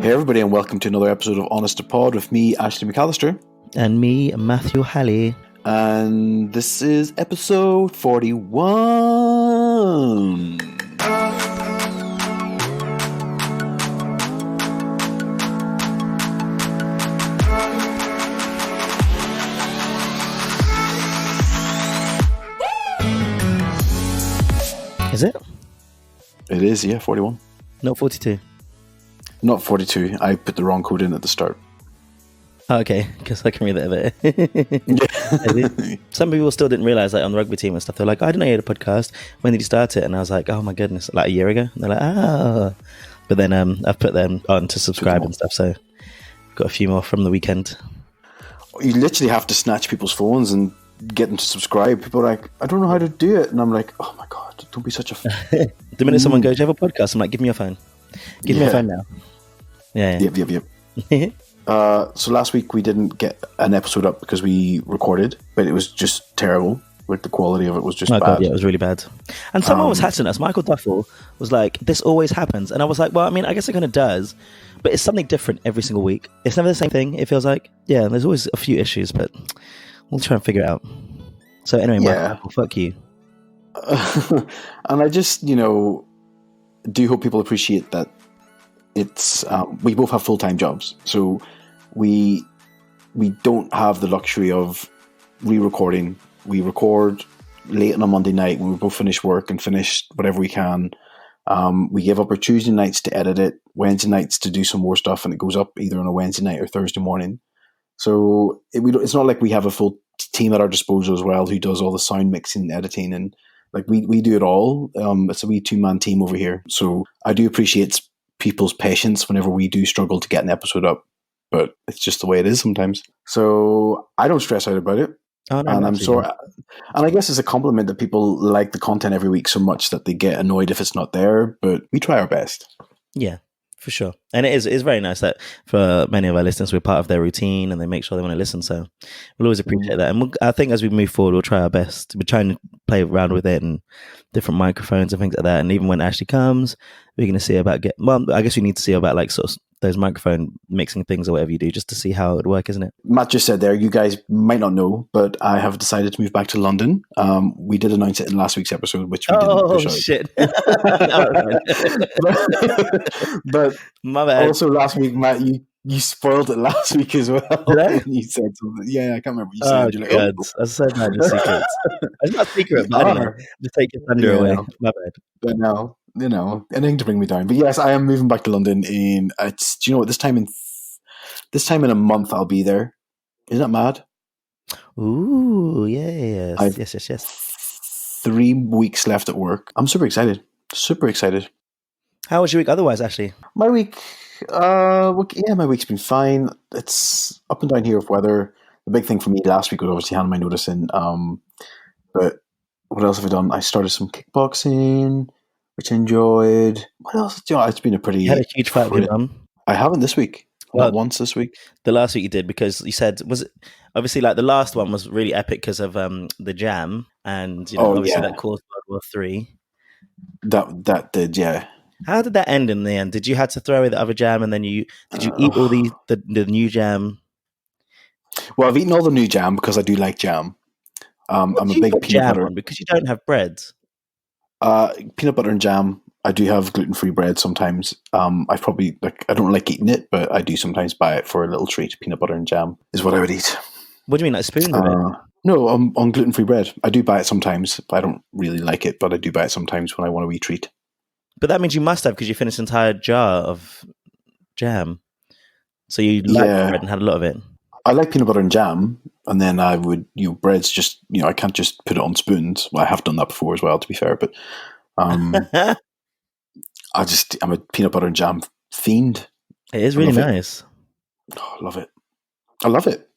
Hey everybody, and welcome to another episode of Honest to Pod with me, Ashley McAllister. And me, Matthew Halley. And this is episode 41. Is it? It is, yeah, 41. Not 42. Not 42. I put the wrong code in at the start. Oh, okay, because I can read it a bit. Some people still didn't realise, like on the rugby team and stuff, they're like, I didn't know you had a podcast. When did you start it? And I was like, oh my goodness, like a year ago. And they're like, ah. But then I've put them on to subscribe and stuff, so got a few more from the weekend. You literally have to snatch people's phones and get them to subscribe. People are like, I don't know how to do it. And I'm like, oh my God, don't be such a... The minute someone goes, you have a podcast, I'm like, give me your phone. Give me your phone now. Yeah. Yep. So last week we didn't get an episode up because we recorded, but it was just terrible. Like the quality of it was just bad. God, yeah, it was really bad. And someone was hassling us. Michael Duffel was like, this always happens. And I was like, well, I mean, I guess it kind of does, but it's something different every single week. It's never the same thing. It feels like, yeah, there's always a few issues, but we'll try and figure it out. So anyway, Michael, fuck you. And I just, do hope people appreciate that it's, we both have full-time jobs. So we don't have the luxury of re-recording. We record late on a Monday night when we both finish work and finish whatever we can. We give up our Tuesday nights to edit it, Wednesday nights to do some more stuff, and it goes up either on a Wednesday night or Thursday morning. So it's not like we have a full team at our disposal as well who does all the sound mixing and editing, and like we do it all. It's a wee two-man team over here. So I do appreciate people's patience whenever we do struggle to get an episode up, but it's just the way it is sometimes. So I don't stress out about it. Oh, no, and I'm sorry. And I guess it's a compliment that people like the content every week so much that they get annoyed if it's not there, but we try our best. Yeah, for sure. And it's very nice that for many of our listeners, we're part of their routine and they make sure they want to listen. So we'll always appreciate that. And I think as we move forward, we'll try our best. We're trying to play around with it and different microphones and things like that. And even when Ashley comes, we're going to see about I guess we need to see about like sort of those microphone mixing things or whatever you do just to see how it would work, isn't it? Matt just said there, you guys might not know, but I have decided to move back to London. We did announce it in last week's episode, which we didn't push out. Shit. But my bad. Also last week, Matt, you spoiled it last week as well. You said something. Yeah, I can't remember what you said. You're like, I said that in secret. It's not secret, but I don't know. Just take your thunder away. My bad. But no, anything to bring me down. But yes, I am moving back to London do you know what, this time in a month I'll be there. Isn't that mad? Ooh, yes. 3 weeks left at work. I'm super excited. How was your week otherwise, Ashley? My week, my week's been fine. It's up and down here with weather. The big thing for me last week was obviously handing my notice in. But what else have I done? I started some kickboxing, which I enjoyed. What else? It's been a pretty... You had a huge fight with your mum? I haven't this week. Not once this week. The last week you did, because you said, was it obviously like the last one was really epic because of the jam, and obviously that caused World War III. That did, yeah. How did that end in the end? Did you have to throw away the other jam, and then did you eat all the new jam? Well, I've eaten all the new jam because I do like jam. I'm a big peanut butter because you don't have bread. Peanut butter and jam. I do have gluten-free bread sometimes. I don't like eating it, but I do sometimes buy it for a little treat. Peanut butter and jam is what I would eat. What do you mean, like spoons of it? No, on gluten-free bread. I do buy it sometimes. I don't really like it, but I do buy it sometimes when I want a wee treat. But that means you must have, because you finished an entire jar of jam. So you like bread and had a lot of it. I like peanut butter and jam, and then I would, bread's just, I can't just put it on spoons. Well, I have done that before as well, to be fair, but I'm a peanut butter and jam fiend. It is really nice. I love it. I love it.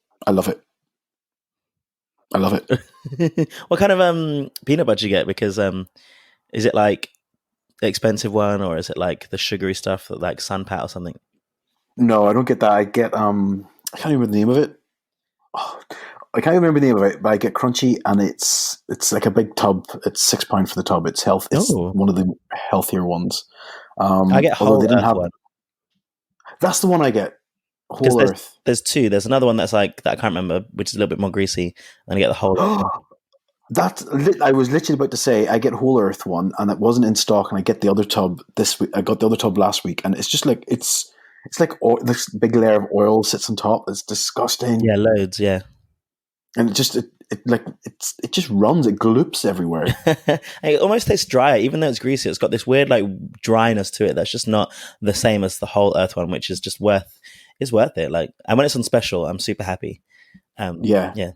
What kind of peanut butter do you get? Because is it like the expensive one, or is it like the sugary stuff like Sunpat or something? No, I don't get that. I get I can't remember the name of it. I can't remember the name of it, but I get crunchy, and it's like a big tub. It's £6 for the tub. It's one of the healthier ones. I get whole earth one. That's the one I get. Because Whole Earth. there's two. There's another one that's like that I can't remember, which is a little bit more greasy, and I get the whole. I was literally about to say I get Whole Earth one, and it wasn't in stock, and I get the other tub this week. I got the other tub last week, and it's just like it's like this big layer of oil sits on top. It's disgusting. Yeah, loads. Yeah, and it just runs. It gloops everywhere. It almost tastes dry, even though it's greasy. It's got this weird like dryness to it that's just not the same as the Whole Earth one, which is just worth it. Like, and when it's on special, I'm super happy. Yeah.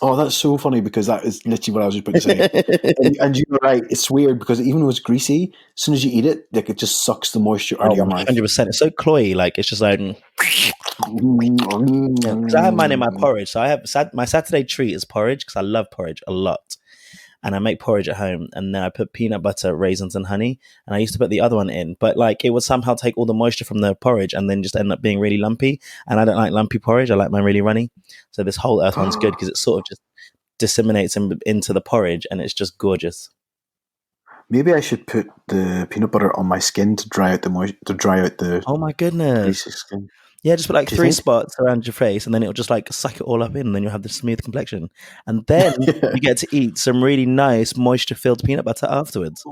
Oh, that's so funny because that is literally what I was just about to say. and you're right. It's weird because even though it's greasy, as soon as you eat it, like it just sucks the moisture out of your mouth. 100%. It's so cloyy. Like it's just like. Because I have mine in my porridge, so I have my Saturday treat is porridge because I love porridge a lot, and I make porridge at home, and then I put peanut butter, raisins, and honey, and I used to put the other one in, but like it would somehow take all the moisture from the porridge and then just end up being really lumpy, and I don't like lumpy porridge. I like mine really runny. So this Whole Earth one's good because it sort of just disseminates into the porridge, and it's just gorgeous. Maybe I should put the peanut butter on my skin to dry out the Oh my goodness! greasy skin. Yeah, just put like 3 spots around your face, and then it'll just like suck it all up in, and then you'll have this smooth complexion. And then you get to eat some really nice moisture-filled peanut butter afterwards.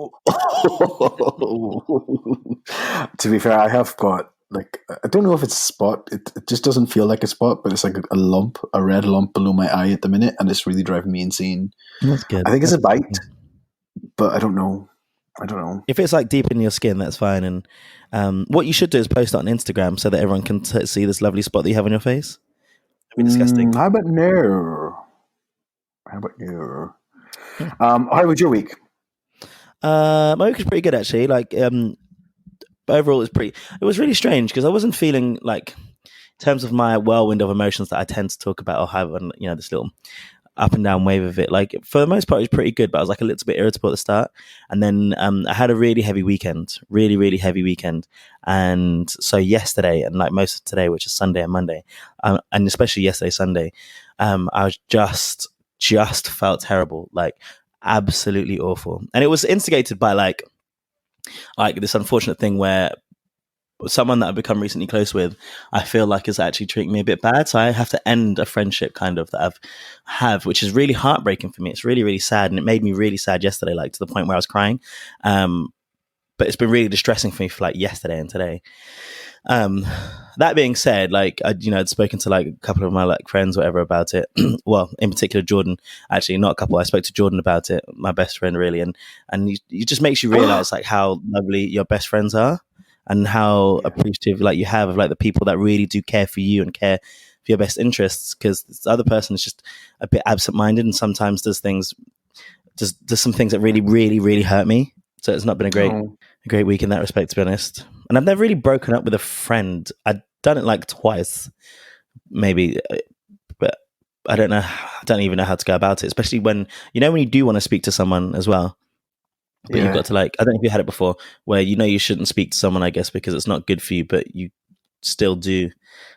To be fair, I have got like I don't know if it's a spot. It just doesn't feel like a spot, but it's like a red lump below my eye at the minute, and it's really driving me insane. That's good. I think it's a bite, but I don't know. If it's like deep in your skin, that's fine. And what you should do is post it on Instagram so that everyone can see this lovely spot that you have on your face. That'd be disgusting. How about no? How was your week? My week was pretty good actually. Like overall, it was really strange because I wasn't feeling like, in terms of my whirlwind of emotions that I tend to talk about or have, and this little up and down wave of it. Like for the most part, it was pretty good, but I was like a little bit irritable at the start. And then I had a really heavy weekend, really heavy weekend. And so yesterday and like most of today, which is Sunday and Monday, and especially yesterday, Sunday, I was just felt terrible, like absolutely awful. And it was instigated by like this unfortunate thing where someone that I've become recently close with, I feel like is actually treating me a bit bad. So I have to end a friendship kind of that have, which is really heartbreaking for me. It's really sad. And it made me really sad yesterday, like to the point where I was crying. But it's been really distressing for me for like yesterday and today. That being said, like, I'd spoken to like a couple of my like friends, or whatever, about it. Well, in particular, Jordan, actually, not a couple. I spoke to Jordan about it, my best friend, really. And it just makes you realize like how lovely your best friends are. And how appreciative like you have of like the people that really do care for you and care for your best interests, because this other person is just a bit absent-minded and sometimes does some things that really hurt me. So it's not been a great week in that respect, to be honest. And I've never really broken up with a friend. I've done it like twice, maybe, but I don't know. I don't even know how to go about it, especially when you do want to speak to someone as well. But you've got to like, I don't know if you had it before, where you shouldn't speak to someone, I guess, because it's not good for you, but you still do,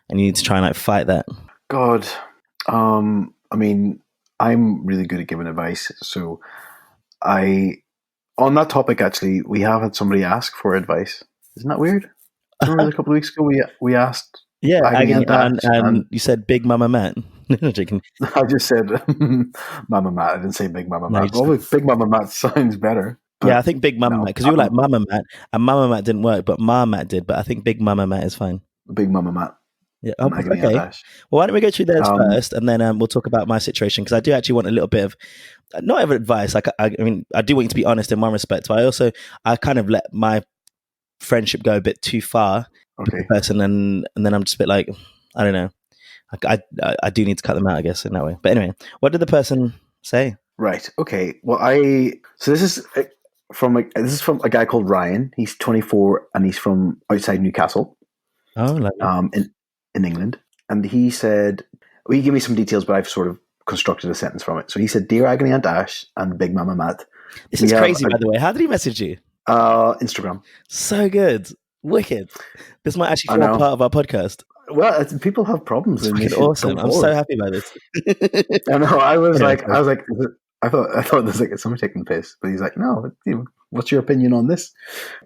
and you need to try and like fight that. God, I mean, I'm really good at giving advice, so on that topic, actually, we have had somebody ask for advice. Isn't that weird? Remember a couple of weeks ago we asked. Yeah, Agony Aunt Ash, and you said Big Mama Matt. No, joking. I just said Mama Matt. I didn't say Big Mama Matt. Well, Big Mama Matt sounds better. Yeah, I think Big Mama Matt, because you were like Mama Matt, and Mama Matt didn't work, but Ma Matt did. But I think Big Mama Matt is fine. Big Mama Matt. Yeah. Oh, okay. Well, why don't we go through theirs first, and then we'll talk about my situation, because I do actually want a little bit of, not ever advice. Like I mean, I do want you to be honest in one respect, but I kind of let my friendship go a bit too far with the person, and then I'm just a bit like, I don't know. I do need to cut them out, I guess, in that way. But anyway, what did the person say? Right. Okay. Well, this is from a guy called Ryan. He's 24 and he's from outside Newcastle. Oh, lovely. In England. And he said, well, he gave me some details, but I've sort of constructed a sentence from it. So he said, "Dear Agony Aunt Ash and Big Mama Matt." This is crazy, by the way. How did he message you? Instagram. So good. Wicked. This might actually form part of our podcast. Well, people have problems. It's awesome. I'm so happy about this. I know. I thought this like someone taking the piss, but he's like, "No, what's your opinion on this?"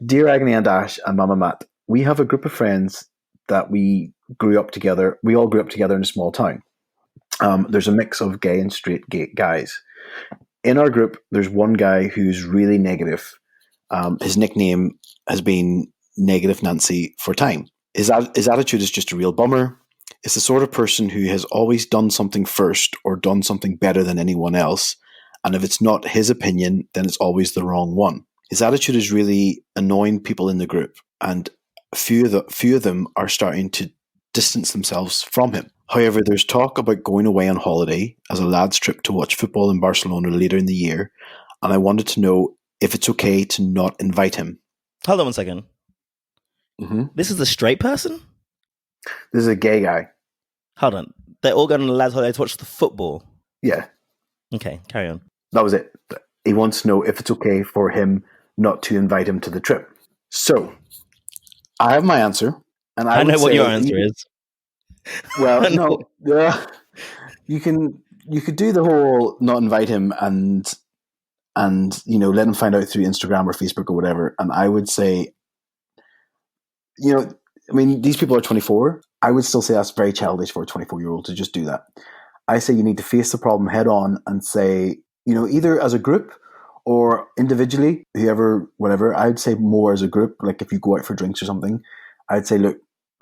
"Dear Agony Aunt Ash and Mama Matt, we have a group of friends that we grew up together. We all grew up together in a small town. There's a mix of gay and straight gay guys. In our group, there's one guy who's really negative. His nickname has been Negative Nancy for time. His attitude is just a real bummer. It's the sort of person who has always done something first or done something better than anyone else. And if it's not his opinion, then it's always the wrong one. His attitude is really annoying people in the group, and few of them are starting to distance themselves from him. However, there's talk about going away on holiday as a lads trip to watch football in Barcelona later in the year, and I wanted to know if it's okay to not invite him. Hold on 1 second. Mm-hmm. This is a straight person? This is a gay guy. Hold on. They're all going on a lads holiday to watch the football? Yeah. Okay, carry on. That was it. He wants to know if it's okay for him not to invite him to the trip. So, I have my answer. And I know what your answer is. Well, no. You could do the whole not invite him and let him find out through Instagram or Facebook or whatever. And I would say, these people are 24. I would still say that's very childish for a 24-year-old to just do that. I say you need to face the problem head on and say, either as a group or individually, whoever, whatever. I'd say more as a group. Like if you go out for drinks or something, I'd say, look,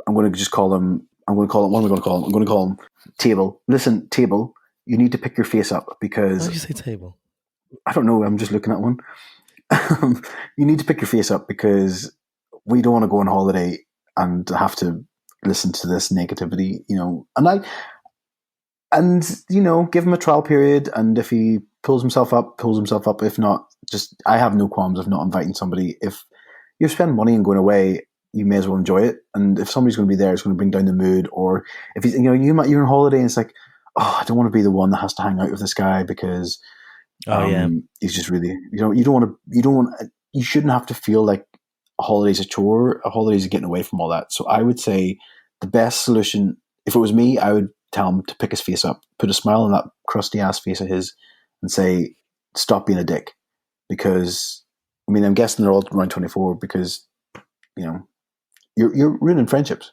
I'm going to just call him. What am I going to call him? I'm going to call him Table. Listen, Table, you need to pick your face up because. Why did you say Table? I don't know. I'm just looking at one. You need to pick your face up because we don't want to go on holiday and have to listen to this negativity, and give him a trial period. And if he pulls himself up. If not, just, I have no qualms of not inviting somebody. If you spend money and going away, you may as well enjoy it. And if somebody's going to be there, it's going to bring down the mood. Or if you're on holiday and it's like, oh, I don't want to be the one that has to hang out with this guy because he's just really, you shouldn't have to feel like a holiday's a chore. A holiday's getting away from all that. So I would say the best solution, if it was me, I would tell him to pick his face up, put a smile on that crusty ass face of his and say, stop being a dick. Because, I'm guessing they're all around 24 because, you're ruining friendships.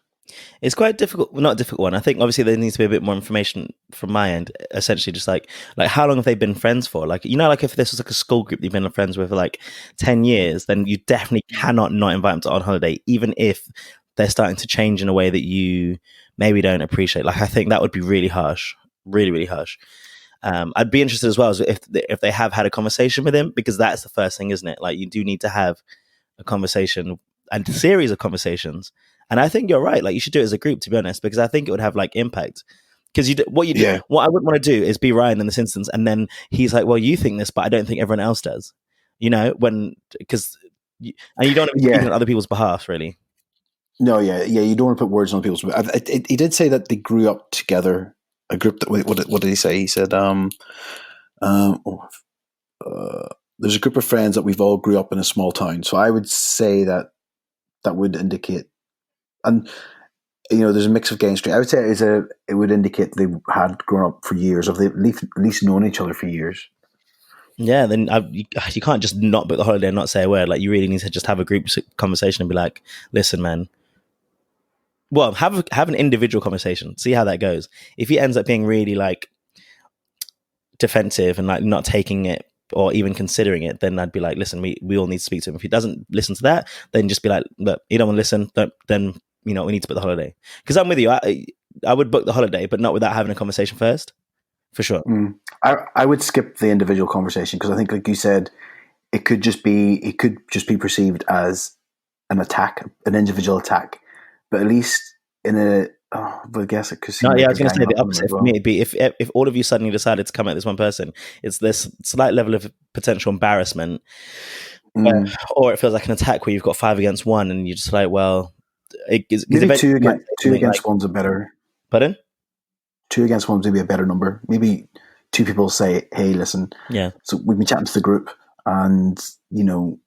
It's quite difficult, not a difficult one. I think obviously there needs to be a bit more information from my end. Essentially, just like how long have they been friends for? Like, like if this was like a school group you've been friends with for like 10 years, then you definitely cannot not invite them to on holiday, even if they're starting to change in a way that you maybe don't appreciate. Like, I think that would be really harsh, really, really harsh. I'd be interested as well as if they have had a conversation with him, because that's the first thing, isn't it? Like, you do need to have a conversation and a series of conversations. And I think you're right. Like, you should do it as a group, to be honest, because I think it would have like impact. Because what I wouldn't want to do is be Ryan in this instance, and then he's like, "Well, you think this, but I don't think everyone else does." You don't want to be speaking on other people's behalf, really. No, you don't want to put words on people's. He did say that they grew up together. A group that. What did he say? He said, "There's a group of friends that we've all grew up in a small town." So I would say that would indicate. And there's a mix of gay and straight. I would say it would indicate they had grown up for years, or they've at least known each other for years. Yeah, then you can't just not book the holiday and not say a word. Like, you really need to just have a group conversation and be like, "Listen, man." Well, have an individual conversation. See how that goes. If he ends up being really like defensive and like not taking it or even considering it, then I'd be like, "Listen, we all need to speak to him." If he doesn't listen to that, then just be like, "Look, you don't want to listen. Then we need to book the holiday." Because I'm with you. I would book the holiday, but not without having a conversation first, for sure. I would skip the individual conversation because I think, like you said, it could just be perceived as an attack, an individual attack. But at least but I guess it could seem. No, I was going to say the opposite for me. It'd be if all of you suddenly decided to come at this one person, it's this slight level of potential embarrassment, or it feels like an attack where you've got 5 against 1, and you're just like, well. Maybe two against one's a better. Pardon? 2 against 1's maybe a better number. Maybe 2 people say, "Hey, listen." Yeah. So we've been chatting to the group, and we're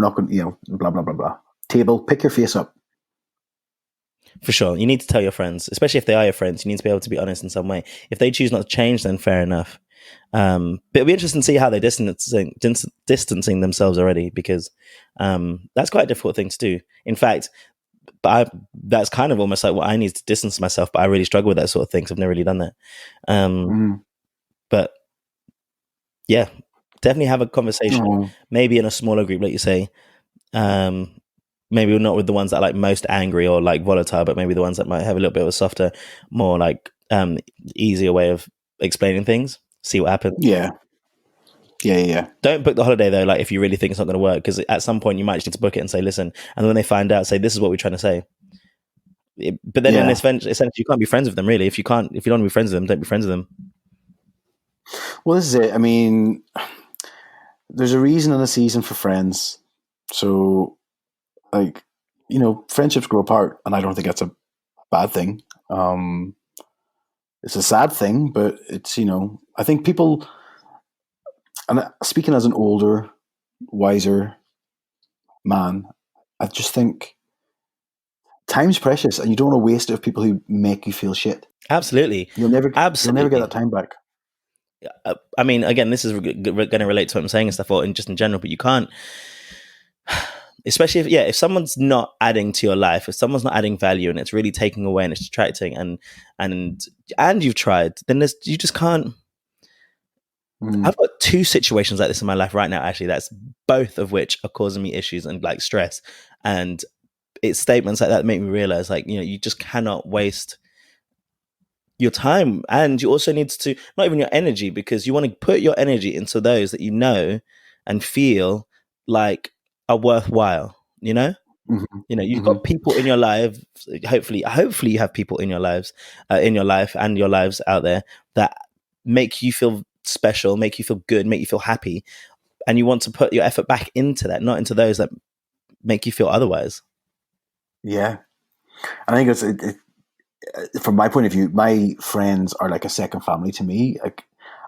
not going. Blah blah blah blah. Table, pick your face up. For sure, you need to tell your friends, especially if they are your friends. You need to be able to be honest in some way. If they choose not to change, then fair enough. But it'll be interesting to see how they're distancing themselves already, because that's quite a difficult thing to do. In fact, that's kind of almost like what I need to distance myself, but I really struggle with that sort of thing, because I've never really done that. But yeah, definitely have a conversation, maybe in a smaller group, like you say. Maybe not with the ones that are like most angry or like volatile, but maybe the ones that might have a little bit of a softer, more like easier way of explaining things. See what happens. Yeah. Don't book the holiday though, like if you really think it's not going to work, because at some point you might just need to book it and say, listen, and when they find out, say, this is what we're trying to say. But then essentially you can't be friends with them, really. If you don't want to be friends with them, don't be friends with them. Well, this is it. I mean, there's a reason and a season for friends. So, like, friendships grow apart, and I don't think that's a bad thing. It's a sad thing, but it's, I think people, and speaking as an older, wiser man, I just think time's precious, and you don't want to waste it with people who make you feel shit. Absolutely. You'll never get that time back. I mean, again, this is going to relate to what I'm saying and stuff, or just in general, but you can't, especially if someone's not adding to your life, if someone's not adding value and it's really taking away and it's detracting, and you've tried, then you just can't. I've got two situations like this in my life right now, actually, that's both of which are causing me issues and like stress, and it's statements like that make me realize, like, you just cannot waste your time, and you also need to, not even your energy, because you want to put your energy into those that you know and feel like are worthwhile. You've got people in your life. Hopefully you have people in your lives, in your life and your lives out there, that make you feel special, make you feel good, make you feel happy, and you want to put your effort back into that, not into those that make you feel otherwise. Yeah, I think it's from my point of view, my friends are like a second family to me. Like,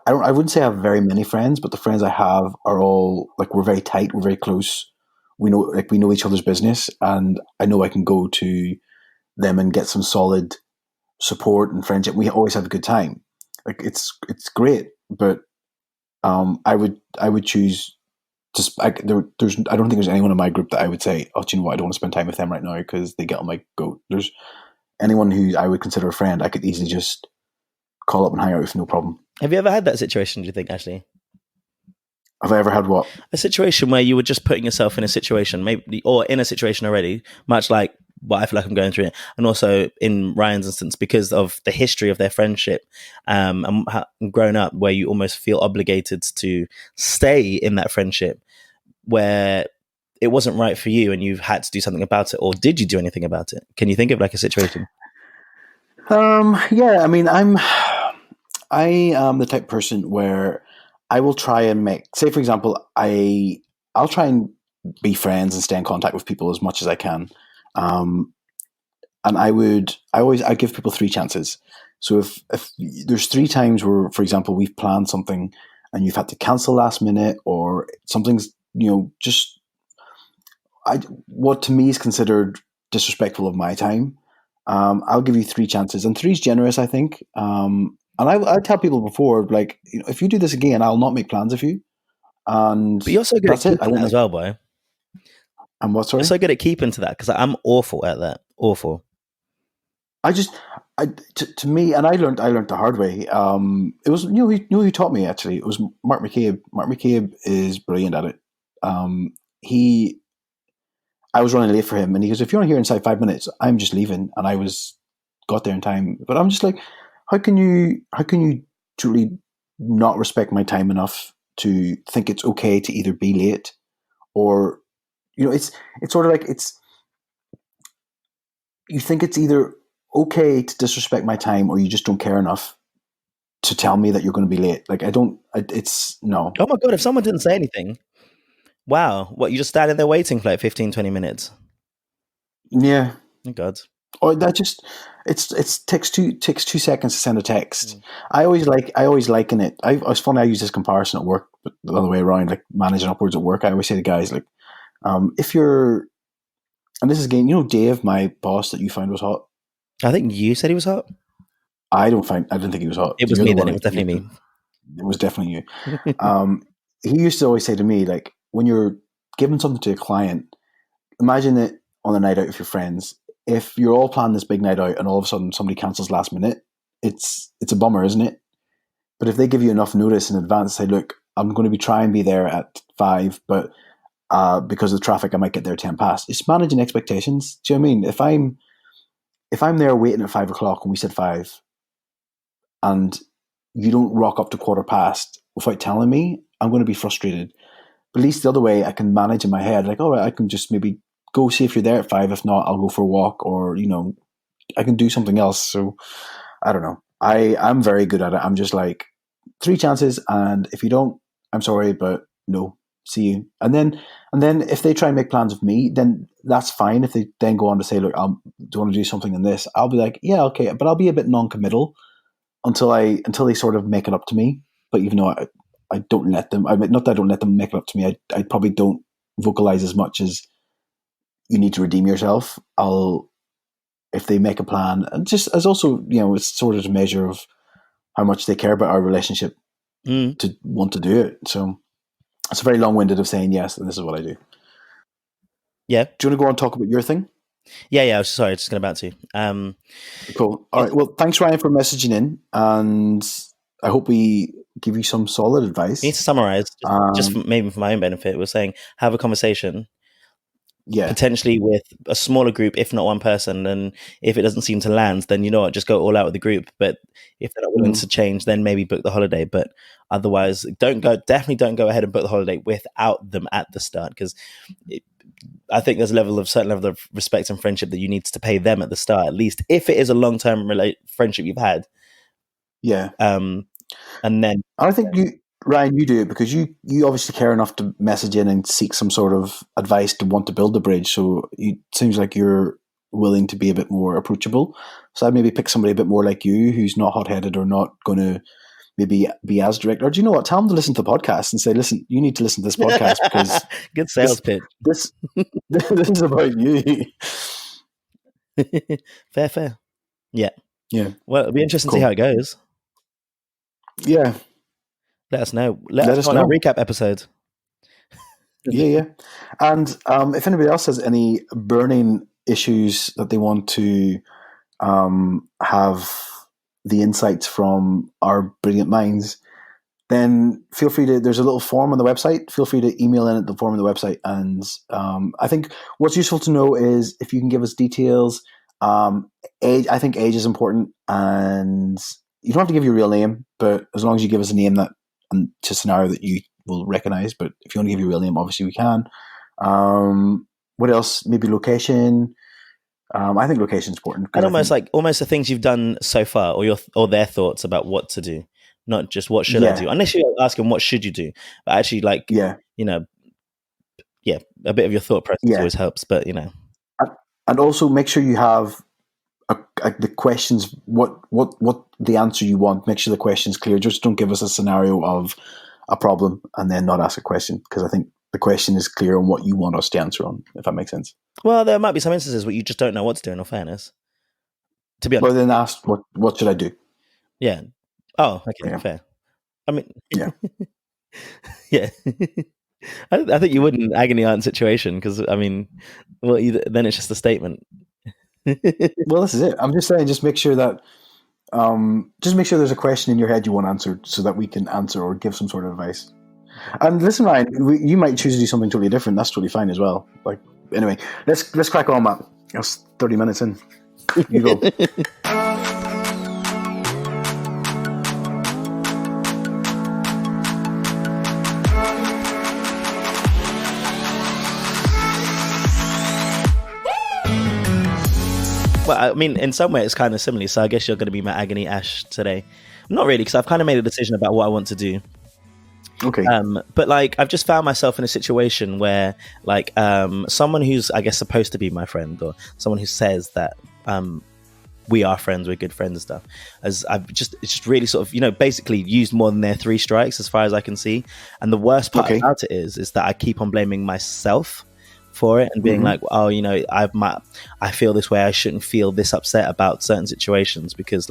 I wouldn't say I have very many friends, but the friends I have are all like, we're very tight, we're very close. We know each other's business, and I know I can go to them and get some solid support and friendship. We always have a good time. Like, it's great, but I would choose just I don't think there's anyone in my group that I would say, oh, do you know what, I don't want to spend time with them right now because they get on my goat. There's anyone who I would consider a friend, I could easily just call up and hang out with, no problem. Have you ever had that situation, do you think, Ashley? Have I ever had what? A situation where you were just putting yourself in a situation, maybe, or in a situation already, much like what I feel like I'm going through it, and also in Ryan's instance, because of the history of their friendship, and grown up, where you almost feel obligated to stay in that friendship, where it wasn't right for you and you've had to do something about it, or did you do anything about it? Can you think of like a situation? Yeah, I mean, I am the type of person where I will try and say, for example, I'll try and be friends and stay in contact with people as much as I can. And I give people 3 chances. So if there's 3 times where, for example, we've planned something and you've had to cancel last minute, or something's, just what to me is considered disrespectful of my time, I'll give you 3 chances, and 3 is generous, I think. And I tell people before, like, if you do this again, I'll not make plans with you. And but you're so good at keeping that as well, boy. And what? Sorry, you're so good at keeping to that, because I'm awful at that. Awful. To me, and I learned the hard way. It was who taught me, actually. It was Mark McCabe. Mark McCabe is brilliant at it. I was running late for him, and he goes, "If you're not here inside 5 minutes, I'm just leaving." And I got there in time, but I'm just like, how can you truly not respect my time enough to think it's okay to either be late, or it's sort of like, you think it's either okay to disrespect my time, or you just don't care enough to tell me that you're going to be late. Like, it's no. Oh my God, if someone didn't say anything, wow, what, you just standing there waiting for like 15, 20 minutes? Yeah. Oh God. Or that just, it takes 2 seconds to send a text. I always liken it. It's funny, I use this comparison at work, but the other way around, like managing upwards at work. I always say to guys, like, if you're, and this is again, Dave, my boss that you found was hot. I think you said he was hot. I didn't think he was hot. It was me then. It was definitely me. it was definitely you. He used to always say to me, like, when you're giving something to a client, imagine it on a night out with your friends. If you're all planning this big night out and all of a sudden somebody cancels last minute, it's a bummer, isn't it? But if they give you enough notice in advance, say, look, I'm going to try and be there at 5, but because of the traffic, I might get there 10 past. It's managing expectations. Do you know what I mean? If I'm there waiting at 5 o'clock and we said 5, and you don't rock up to 1/4 past without telling me, I'm going to be frustrated. But at least the other way, I can manage in my head, like, all right, I can just maybe go see if you're there at 5. If not, I'll go for a walk, or, I can do something else. So I don't know. I'm very good at it. I'm just like, 3 chances, and if you don't, I'm sorry, but no, see you. And then if they try and make plans with me, then that's fine. If they then go on to say, look, do you want to do something in this? I'll be like, yeah, okay, but I'll be a bit non-committal until they sort of make it up to me. But even though I don't let them, not that I don't let them make it up to me, I probably don't vocalize as much as, you need to redeem yourself. If they make a plan, and just as also, it's sort of a measure of how much they care about our relationship to want to do it. So it's a very long-winded of saying yes, and this is what I do. Yeah. Do you want to go on and talk about your thing? Yeah. I was sorry, just about to. Cool. All right. Well, thanks, Ryan, for messaging in, and I hope we give you some solid advice. You need to summarize, just maybe for my own benefit. We're saying have a conversation. Yeah. Potentially with a smaller group, if not one person, and if it doesn't seem to land, then just go all out with the group. But if they're not willing to change, then maybe book the holiday. But otherwise, definitely don't go ahead and book the holiday without them at the start, because I think there's a certain level of respect and friendship that you need to pay them at the start, at least if it is a long-term friendship you've had. Yeah. And then I think Ryan, you do it because you obviously care enough to message in and seek some sort of advice to want to build the bridge. So it seems like you're willing to be a bit more approachable. So I'd maybe pick somebody a bit more like you, who's not hot-headed or not going to maybe be as direct. Or do you know what? Tell them to listen to the podcast and say, listen, you need to listen to this podcast because good sales pitch. This is about you. Fair. Yeah. Well, it'll be interesting to see how it goes. Yeah. Let us know. Let us know on our recap episode. Yeah. And if anybody else has any burning issues that they want to have the insights from our brilliant minds, then feel free to, there's a little form on the website. Feel free to email in at the form on the website. And I think what's useful to know is if you can give us details, age, I think age is important, and you don't have to give your real name, but as long as you give us a name that, to a scenario that you will recognize. But if you want to give your real name, obviously we can. What else? Maybe location. I think location is important. And almost the things you've done so far, or their thoughts about what to do, not just what should I do. Unless you ask them what should you do, but actually a bit of your thought process always helps. But and also make sure you have the questions. What the answer you want. Make sure the question's clear. Just don't give us a scenario of a problem and then not ask a question, because I think the question is clear on what you want us to answer on, if that makes sense. Well, there might be some instances where you just don't know what to do, in all fairness. To be honest. Well, then ask, what should I do? Yeah. Oh, okay, fair. I mean... Yeah. Yeah. I think you wouldn't agony aunt situation, because, then it's just a statement. Well, this is it. I'm just saying, just make sure that... just make sure there's a question in your head you want answered so that we can answer or give some sort of advice. And listen, Ryan, you might choose to do something totally different. That's totally fine as well. Anyway, let's crack on, Matt. That's 30 minutes in. You go. Well, in some way it's kind of similar. So I guess you're going to be my Agony Ash today. Not really, because I've kind of made a decision about what I want to do. Okay. But I've just found myself in a situation where someone who's, I guess, supposed to be my friend, or someone who says that we are friends, we're good friends and stuff, it's just really sort of, basically used more than their 3 strikes as far as I can see. And the worst part about it is that I keep on blaming myself for it and being I feel this way, I shouldn't feel this upset about certain situations, because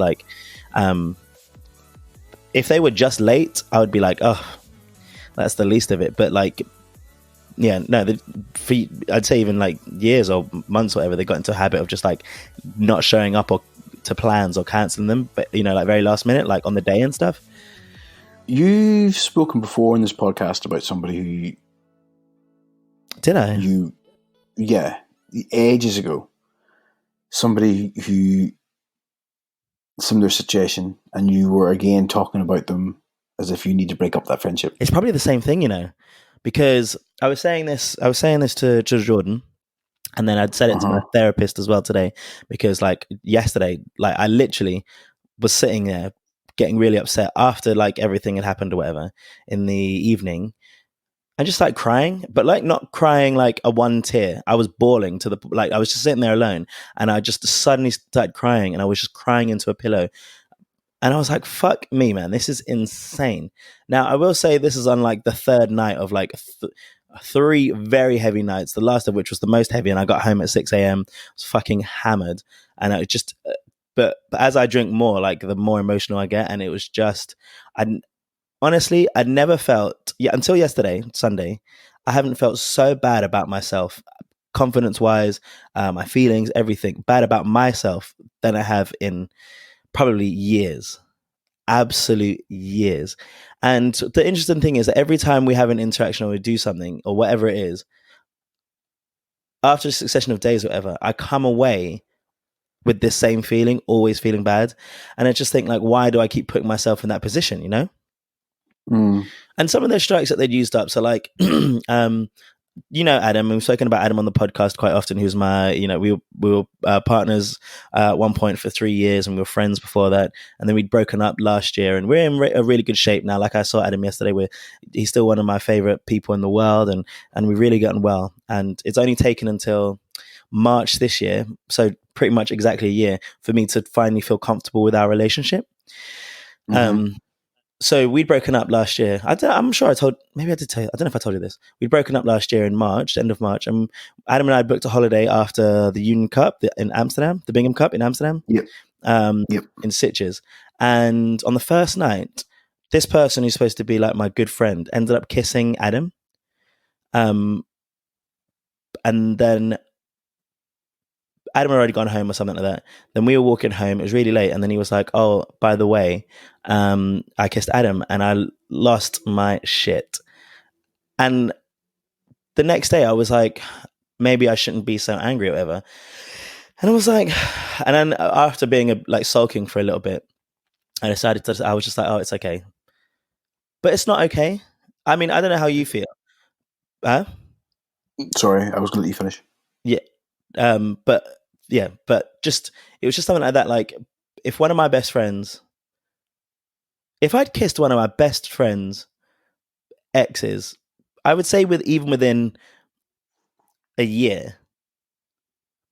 if they were just late, I would be like, oh, that's the least of it. But like, yeah, no, I'd say even like years or months or whatever, they got into a habit of just like not showing up or to plans or cancelling them, but you know, like very last minute, like on the day and stuff. You've spoken before in this podcast about somebody Did I? yeah, ages ago. Somebody who, similar situation, and you were again talking about them as if you need to break up that friendship. It's probably the same thing, you know, because I was saying this to Jordan, and then I'd said it to my therapist as well today, because like yesterday, like I literally was sitting there getting really upset after like everything had happened or whatever in the evening, and just like crying, but like not crying like a one tear. I was bawling to the, like I was just sitting there alone, and I just suddenly started crying, and I was just crying into a pillow. And I was like, fuck me, man, this is insane. Now, I will say this is on like the third night of like three very heavy nights, the last of which was the most heavy. And I got home at 6 a.m. I was fucking hammered. And I just, but as I drink more, like the more emotional I get. And it was just, honestly, I'd never felt, until yesterday, Sunday, I haven't felt so bad about myself, confidence wise, my feelings, everything bad about myself than I have in probably years, absolute years. And the interesting thing is that every time we have an interaction or we do something or whatever it is, after a succession of days or whatever, I come away with this same feeling, always feeling bad. And I just think like, why do I keep putting myself in that position, you know? And some of their strikes that they'd used up. So like, you know, Adam, we've spoken about Adam on the podcast quite often. He was my, you know, we were partners at one point for 3 years, and we were friends before that. And then we'd broken up last year, and we're in a really good shape now. Like I saw Adam yesterday, he's still one of my favorite people in the world, and we've really gotten well. And it's only taken until March this year, so pretty much exactly a year, for me to finally feel comfortable with our relationship. So we'd broken up last year. I'm sure maybe I did tell you. I don't know if I told you this. We'd broken up last year in March, end of March. And Adam and I booked a holiday after the Union Cup in Amsterdam, the Bingham Cup in Amsterdam, in Sitges. And on the first night, this person who's supposed to be like my good friend ended up kissing Adam. And then Adam had already gone home or something like that. Then we were walking home. It was really late. And then he was like, oh, by the way, I kissed Adam, and I lost my shit. And the next day I was like, maybe I shouldn't be so angry or whatever. And I was like, and then after being like sulking for a little bit, I was just like, oh, it's okay. But it's not okay. I mean, I don't know how you feel. Huh? Sorry, I was going to let you finish. Yeah. But just, it was just something like that. Like, if I'd kissed one of my best friends' exes, I would say even within a year,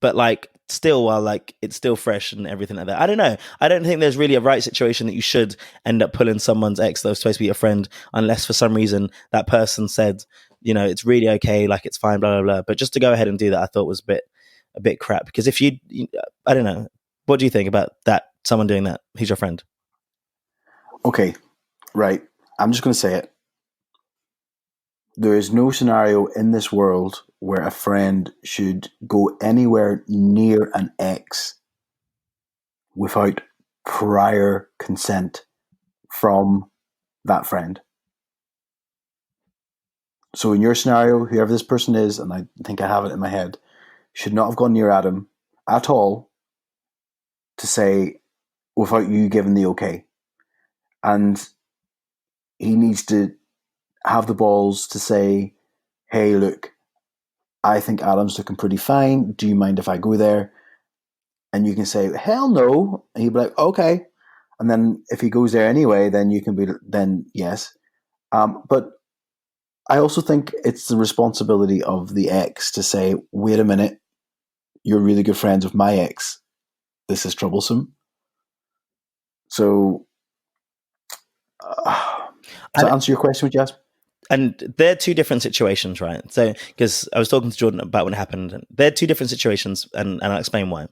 but like still, while like it's still fresh and everything like that. I don't know. I don't think there's really a right situation that you should end up pulling someone's ex that was supposed to be a friend, unless for some reason that person said, you know, it's really okay, like it's fine, blah, blah, blah. But just to go ahead and do that, I thought was a bit crap. Because if I don't know, what do you think about that? Someone doing that, he's your friend. Okay, right. I'm just going to say it. There is no scenario in this world where a friend should go anywhere near an ex without prior consent from that friend. So in your scenario, whoever this person is, and I think I have it in my head, should not have gone near Adam at all to say, without you giving the okay. And he needs to have the balls to say, hey, look, I think Adam's looking pretty fine. Do you mind if I go there? And you can say, hell no. And he'd be like, okay. And then if he goes there anyway, then you can be, then yes. But I also think it's the responsibility of the ex to say, wait a minute, you're really good friends with my ex. This is troublesome. So, does that answer your question, would you ask? And they're two different situations, right? So, because I was talking to Jordan about when it happened, and they're two different situations, and I'll explain why.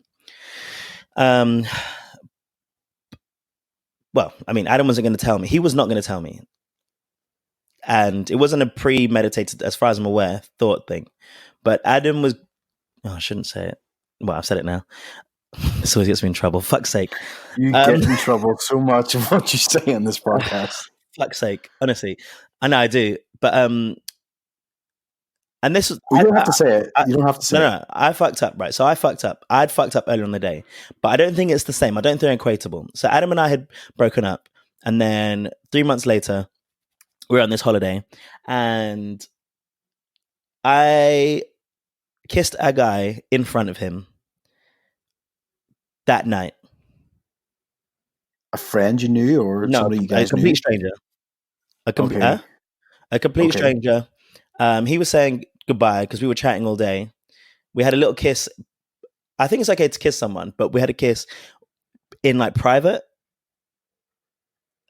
When well, I mean, Adam wasn't going to tell me. He was not going to tell me. And it wasn't a premeditated, as far as I'm aware, thought thing. But Adam was, I shouldn't say it. Well, I've said it now. This always gets me in trouble. Fuck's sake. You get in trouble so much of what you say on this podcast. Fuck's sake. Honestly. I know I do. But, and this was... You don't have to say it. You don't have to say it. No, I fucked up, right? So I fucked up. I'd fucked up earlier in the day. But I don't think it's the same. I don't think they're equatable. So Adam and I had broken up. And then 3 months later, we were on this holiday. And I kissed a guy in front of him that night. A friend you knew, or somebody you guys a complete knew? stranger. A complete stranger. He was saying goodbye because we were chatting all day. We had a little kiss. I think it's okay to kiss someone, but we had a kiss in like private.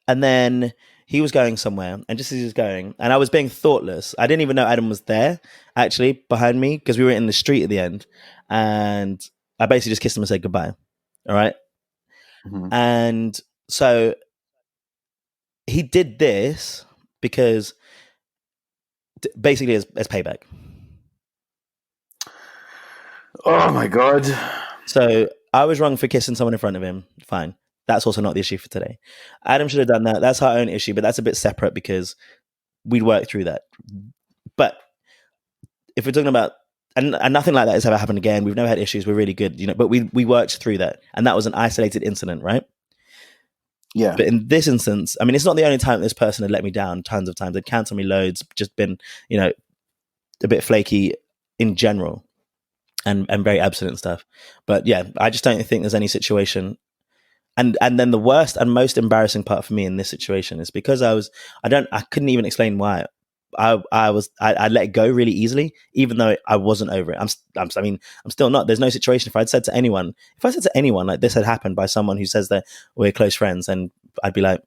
And then he was going somewhere, and just as he was going, and I was being thoughtless. I didn't even know Adam was there, actually, behind me, because we were in the street at the end. And I basically just kissed him and said goodbye. All right? Mm-hmm. And so he did this because basically as payback. Oh my God. So I was wrong for kissing someone in front of him. Fine. That's also not the issue for today. Adam should have done that. That's our own issue, but that's a bit separate because we'd work through that. But if we're talking about, and nothing like that has ever happened again. We've never had issues. We're really good, but we worked through that. And that was an isolated incident, right? Yeah. But in this instance, I mean, it's not the only time this person had let me down. Tons of times. They'd cancelled me loads, just been, a bit flaky in general and very absent and stuff. But yeah, I just don't think there's any situation. And then the worst and most embarrassing part for me in this situation is because I couldn't even explain why. I let it go really easily, even though I wasn't over it. I'm still not. There's no situation. If I said to anyone like this had happened by someone who says that we're close friends, and I'd be like,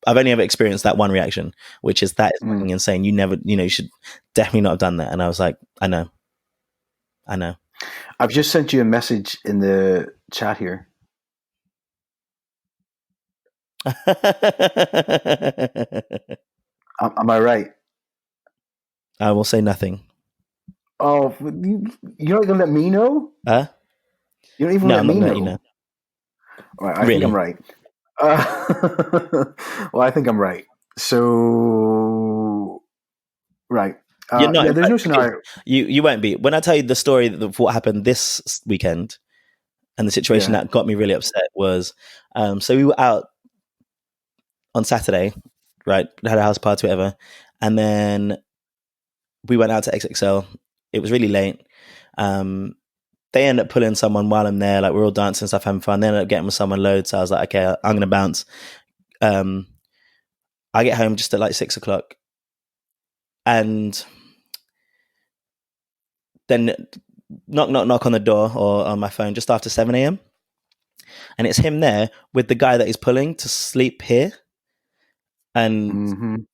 I've only ever experienced that one reaction, which is that is fucking insane. You never, you should definitely not have done that. And I was like, I know. I've just sent you a message in the chat here. Am I right? I will say nothing. Oh, you're not going to let me know? Huh? You don't even let me know? You know. All right, I think I'm right. Well, I think I'm right. So, right. You're not, there's no scenario. You won't be. When I tell you the story of what happened this weekend and the situation that got me really upset was, so we were out on Saturday, right? Had a house party, whatever. And then we went out to XXL. It was really late. They ended up pulling someone while I'm there. Like, we're all dancing and stuff, having fun. They ended up getting with someone loads. So I was like, okay, I'm going to bounce. I get home just at like 6 o'clock. And then knock on the door or on my phone just after 7 a.m. And it's him there with the guy that he's pulling to sleep here. And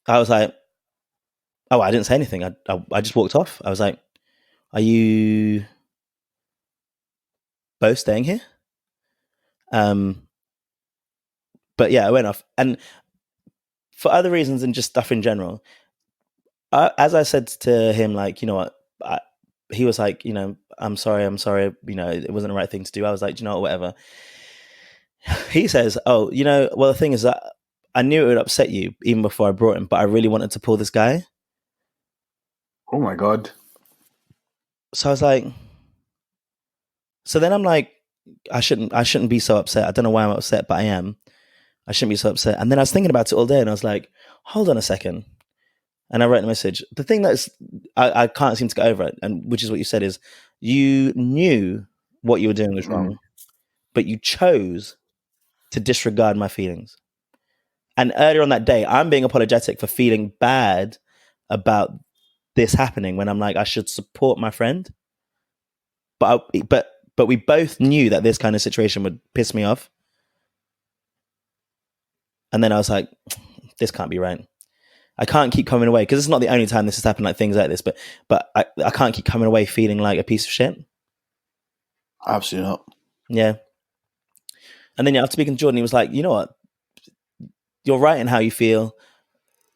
I was like, oh, I didn't say anything. I just walked off. I was like, are you both staying here? But yeah, I went off. And for other reasons and just stuff in general, as I said to him, like, you know what, he was like, I'm sorry, it wasn't the right thing to do. I was like, you know what, whatever. He says, oh, well, the thing is that I knew it would upset you even before I brought him, but I really wanted to pull this guy. Oh my God. So I was like, so then I'm like, I shouldn't be so upset. I don't know why I'm upset, but I am. I shouldn't be so upset. And then I was thinking about it all day and I was like, hold on a second. And I wrote a message. The thing that's, I can't seem to get over it, and which is what you said, is you knew what you were doing was wrong, but you chose to disregard my feelings. And earlier on that day, I'm being apologetic for feeling bad about this happening when I'm like, I should support my friend. But we both knew that this kind of situation would piss me off. And then I was like, this can't be right. I can't keep coming away, because it's not the only time this has happened, like things like this, but I can't keep coming away feeling like a piece of shit. Absolutely not. Yeah. And then after speaking to Jordan, he was like, you know what? You're right in how you feel.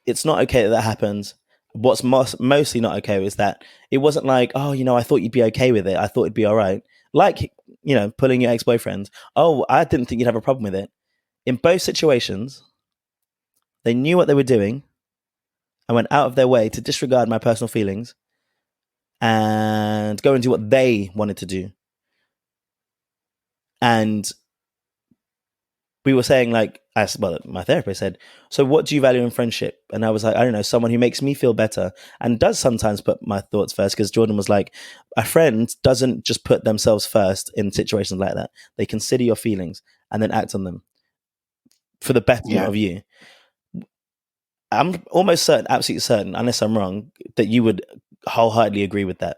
It's not okay that happens. What's mostly not okay is that it wasn't like, oh, I thought you'd be okay with it. I thought it'd be all right. Like, pulling your ex-boyfriend. Oh, I didn't think you'd have a problem with it. In both situations, they knew what they were doing and went out of their way to disregard my personal feelings and go and do what they wanted to do. And we were saying, like, my therapist said, so what do you value in friendship? And I was like, I don't know, someone who makes me feel better and does sometimes put my thoughts first. Because Jordan was like, a friend doesn't just put themselves first in situations like that. They consider your feelings and then act on them for the betterment of you. I'm almost certain, absolutely certain, unless I'm wrong, that you would wholeheartedly agree with that.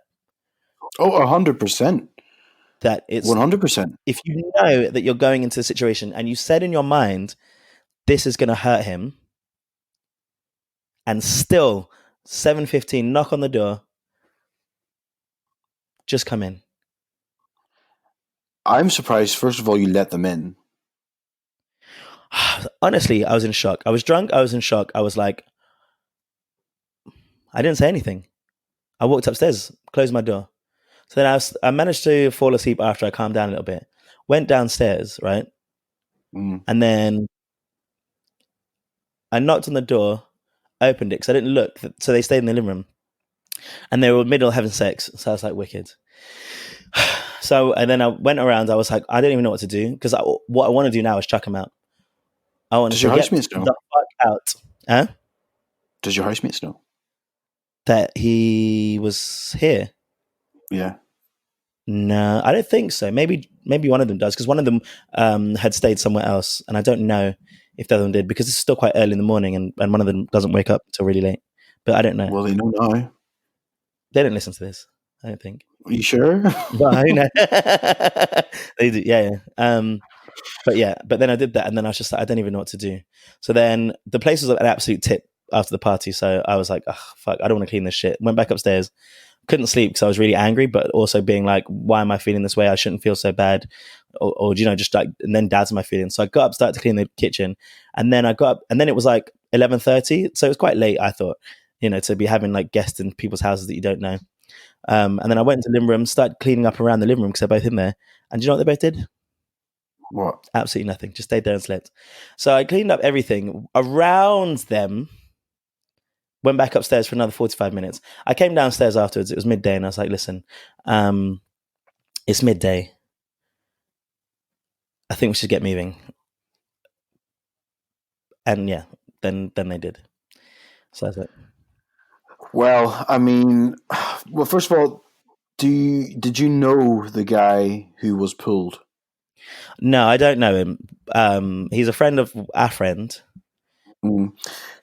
Oh, 100%. That it's 100%. If you know that you're going into a situation and you said in your mind, this is going to hurt him, and still 7:15, knock on the door, just come in. I'm surprised, first of all, you let them in. Honestly, I was in shock. I was drunk. I was in shock. I was like, I didn't say anything. I walked upstairs, closed my door. So then I managed to fall asleep after I calmed down a little bit. Went downstairs, right? And then I knocked on the door, opened it because I didn't look. So they stayed in the living room. And they were middle of having sex. So I was like, wicked. So, and then I went around. I was like, I don't even know what to do. Because what I want to do now is chuck him out. I want to get the fuck out. Huh? Does your housemates know that he was here? Yeah. No, I don't think so. Maybe one of them does, because one of them had stayed somewhere else, and I don't know if the other one did, because it's still quite early in the morning, and one of them doesn't wake up until really late. But I don't know. Well, they know now. They don't listen to this, I don't think. Are you sure? Well, who knows? They do, yeah. But then I did that, and then I was just like, I don't even know what to do. So then the place was an absolute tip after the party, so I was like, oh, fuck, I don't want to clean this shit. Went back upstairs. Couldn't sleep because I was really angry, but also being like, why am I feeling this way? I shouldn't feel so bad. Or just like, and then doubting my feelings. So I got up, started to clean the kitchen, and then I got up, and then it was like 11:30. So it was quite late, I thought, to be having like guests in people's houses that you don't know. And then I went into the living room, started cleaning up around the living room because they're both in there. And do you know what they both did? What? Absolutely nothing. Just stayed there and slept. So I cleaned up everything around them. Went back upstairs for another 45 minutes. I came downstairs afterwards. It was midday, and I was like, listen, it's midday. I think we should get moving. And yeah, then they did. So that's it. Well, I mean, first of all, did you know the guy who was pulled? No, I don't know him. He's a friend of our friend.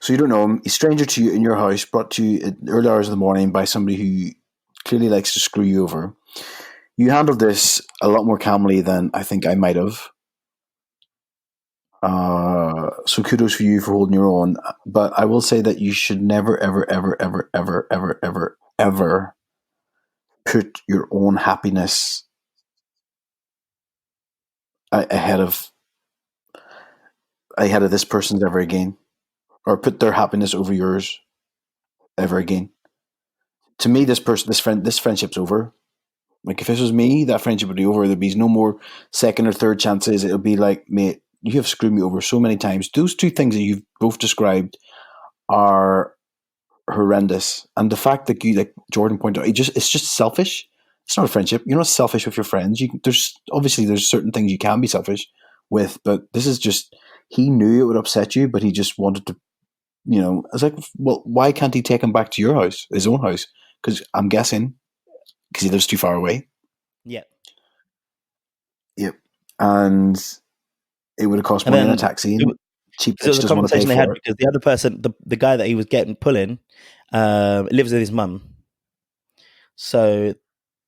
So you don't know him. He's a stranger to you in your house, brought to you at early hours of the morning by somebody who clearly likes to screw you over. You handled this a lot more calmly than I think I might have. So kudos for you for holding your own. But I will say that you should never, ever, ever, ever, ever, ever, ever, ever put your own happiness ahead of this person's ever again, or put their happiness over yours ever again. To me, this friendship's over. Like, if this was me, that friendship would be over. There'd be no more second or third chances. It would be like, mate, you have screwed me over so many times. Those two things that you've both described are horrendous. And the fact that you, like Jordan pointed out, it's just selfish. It's not a friendship. You're not selfish with your friends. There's certain things you can be selfish with, but this is just, he knew it would upset you, but he just wanted to, I was like, well, why can't he take him back to your house, his own house? Because I'm guessing, because he lives too far away. Yep. And it would have cost money in a taxi. And cheap bitch doesn't want to pay for it. Because the other person, the guy that he was pulling, lives with his mum. So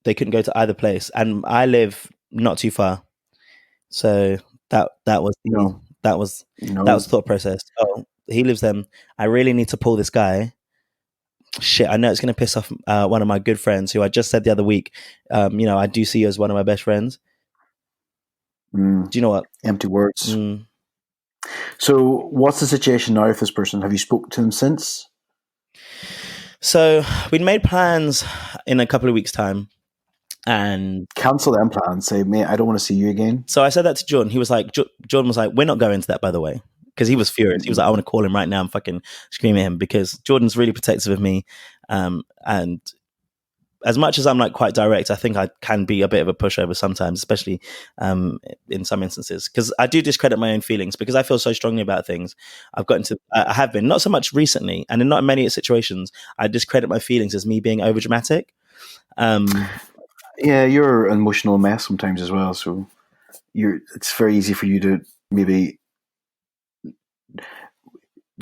they couldn't go to either place. And I live not too far. So that was the thought process. Oh, he lives there. I really need to pull this guy. Shit, I know it's going to piss off one of my good friends who I just said the other week, I do see you as one of my best friends. Mm. Do you know what? Empty words. So, what's the situation now with this person? Have you spoken to them since? So we'd made plans in a couple of weeks' time, and cancel them plans. Say, mate, I don't want to see you again. So I said that to Jordan. He was like, Jordan was like, we're not going to that, by the way, because he was furious. He was like, I want to call him right now and fucking scream at him, because Jordan's really protective of me, and as much as I'm like quite direct, I think I can be a bit of a pushover sometimes, especially in some instances, because I do discredit my own feelings because I feel so strongly about things. I've gotten to, I have been, not so much recently, and in not many situations, I discredit my feelings as me being over dramatic. Yeah, you're an emotional mess sometimes as well, so it's very easy for you to maybe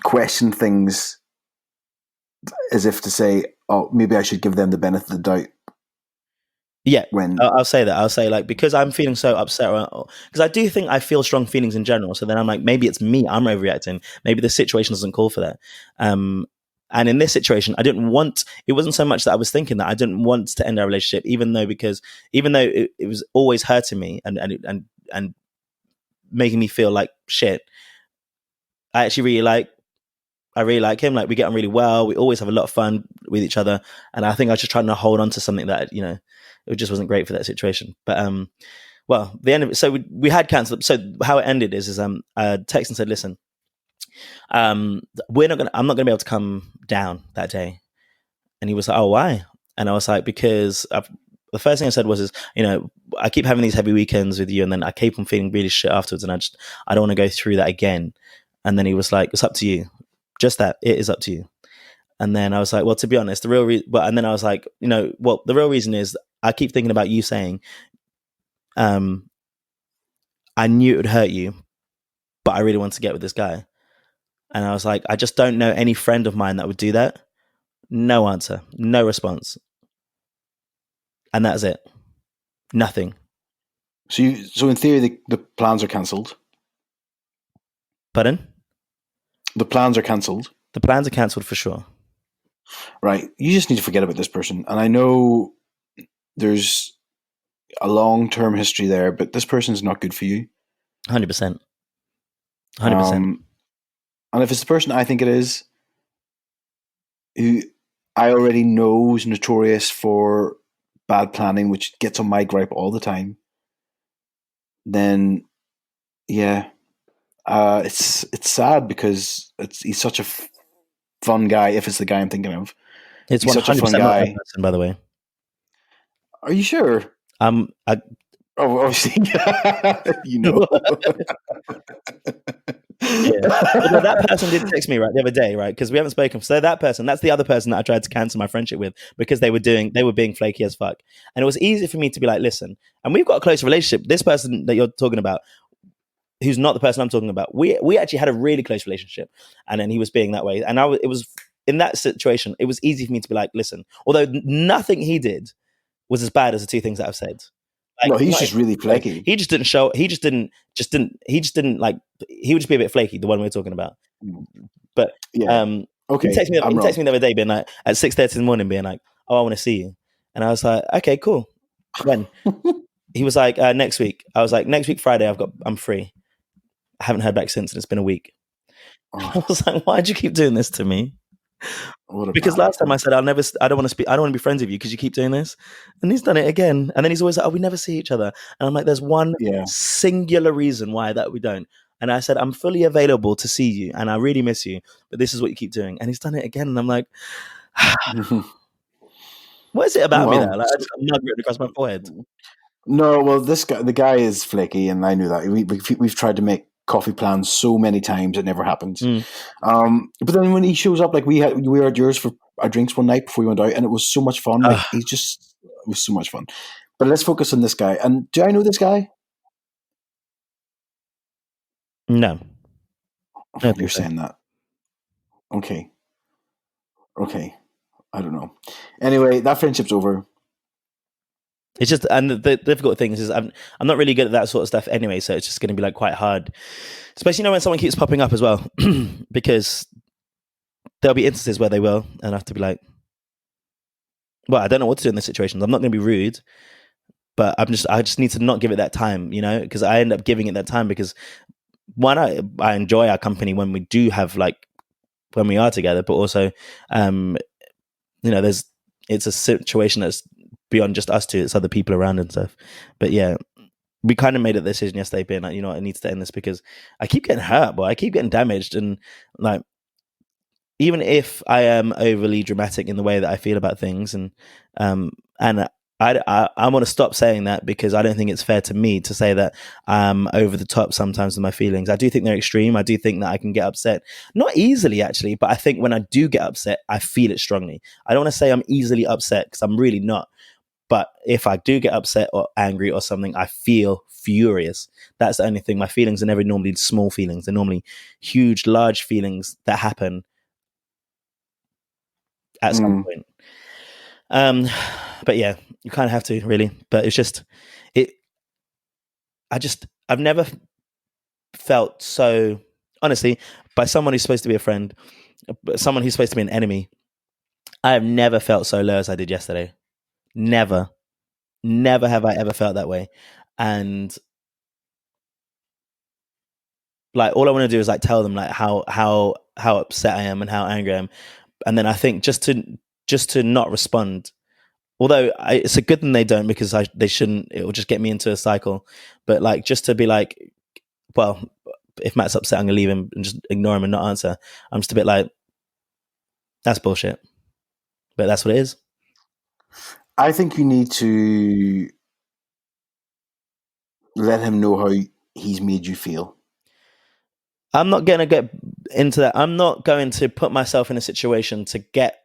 question things as if to say, oh, maybe I should give them the benefit of the doubt. Yeah, when I'll say that. I'll say, like, because I'm feeling so upset, because I do think I feel strong feelings in general. So then I'm like, maybe it's me. I'm overreacting. Maybe the situation doesn't call for that. And in this situation, it wasn't so much that I was thinking that I didn't want to end our relationship, even though it was always hurting me and making me feel like shit. I really like him. Like, we get on really well. We always have a lot of fun with each other. And I think I was just trying to hold on to something that, it just wasn't great for that situation. But, well, the end of it. So we had cancelled. So how it ended is I texted and said, listen, I'm not going to be able to come down that day. And he was like, oh, why? And I was like, because the first thing I said was, I keep having these heavy weekends with you, and then I keep on feeling really shit afterwards. And I don't want to go through that again. And then he was like, it's up to you. Just that, it is up to you. And then I was like, well, to be honest, the real reason, and then I was like, the real reason is I keep thinking about you saying, I knew it would hurt you, but I really want to get with this guy. And I was like, I just don't know any friend of mine that would do that. No answer, no response. And that's it. Nothing. So in theory, the plans are cancelled. Pardon? The plans are cancelled. The plans are cancelled for sure. Right. You just need to forget about this person. And I know there's a long-term history there, but this person's not good for you. 100%. 100%. And if it's the person I think it is, who I already know is notorious for bad planning, which gets on my gripe all the time, then yeah, it's sad because he's such a fun guy. If it's the guy I'm thinking of, it's 100% such a fun guy. Not that person, by the way. Are you sure? Obviously, Yeah. Well, that person did text me the other day, right? Because we haven't spoken. So that person, that's the other person that I tried to cancel my friendship with because they were being flaky as fuck. And it was easy for me to be like, listen, and we've got a close relationship. This person that you're talking about, who's not the person I'm talking about, we actually had a really close relationship. And then he was being that way. And it was in that situation, it was easy for me to be like, listen, although nothing he did was as bad as the two things that I've said. Like, no, he's just really flaky. He just didn't show. He just didn't like. He would just be a bit flaky. The one we were talking about. But yeah, okay. He texted me the other day, being like at 6:30 in the morning, being like, "Oh, I want to see you," and I was like, "Okay, cool." When he was like, "Next week," I was like, "Next week Friday, I'm free." I haven't heard back since, and it's been a week. I was like, "Why'd you keep doing this to me?" Because last time I said I don't want to be friends with you because you keep doing this, and he's done it again. And then he's always like, "Oh, we never see each other," and I'm like, "There's one singular reason why that we don't." And I said, "I'm fully available to see you, and I really miss you, but this is what you keep doing." And he's done it again, and I'm like, "What is it about me that like, I just got mud written across my forehead?" No, well, the guy is flaky, and I knew that. We've tried to make coffee plans so many times, it never happens. But then when he shows up, like we were at yours for our drinks one night before we went out, and it was so much fun. Like it was so much fun. But let's focus on this guy. And do I know this guy? No. You're saying that. Okay. I don't know. Anyway, that friendship's over. It's just, and the difficult thing is I'm not really good at that sort of stuff anyway, so it's just going to be like quite hard, especially when someone keeps popping up as well, because there'll be instances where they will, and I have to be like, well, I don't know what to do in this situation. I'm not going to be rude, but I just need to not give it that time, because I end up giving it that time because one, I enjoy our company when we do have when we are together, but also, it's a situation that's beyond just us two. It's other people around and stuff. But yeah, we kind of made a decision yesterday, being like, it needs to end this because I keep getting hurt, but I keep getting damaged, and even if I am overly dramatic in the way that I feel about things, and I want to stop saying that because I don't think it's fair to me to say that I'm over the top sometimes with my feelings. I do think they're extreme. I do think that I can get upset, not easily actually, but I think when I do get upset, I feel it strongly. I don't want to say I'm easily upset because I'm really not. But if I do get upset or angry or something, I feel furious. That's the only thing. My feelings are never normally small feelings. They're normally huge, large feelings that happen at some point. But yeah, you kind of have to, really. But it's just I've never felt so, honestly, by someone who's supposed to be a friend, someone who's supposed to be an enemy, I have never felt so low as I did yesterday. Never have I ever felt that way. And all I want to do is tell them how upset I am and how angry I am. And then I think just to not respond, although it's a good thing they don't, because they shouldn't. It will just get me into a cycle. But just to be well, if Matt's upset, I'm gonna leave him and just ignore him and not answer. I'm just a bit that's bullshit. But that's what it is. I think you need to let him know how he's made you feel. I'm not going to get into that. I'm not going to put myself in a situation to get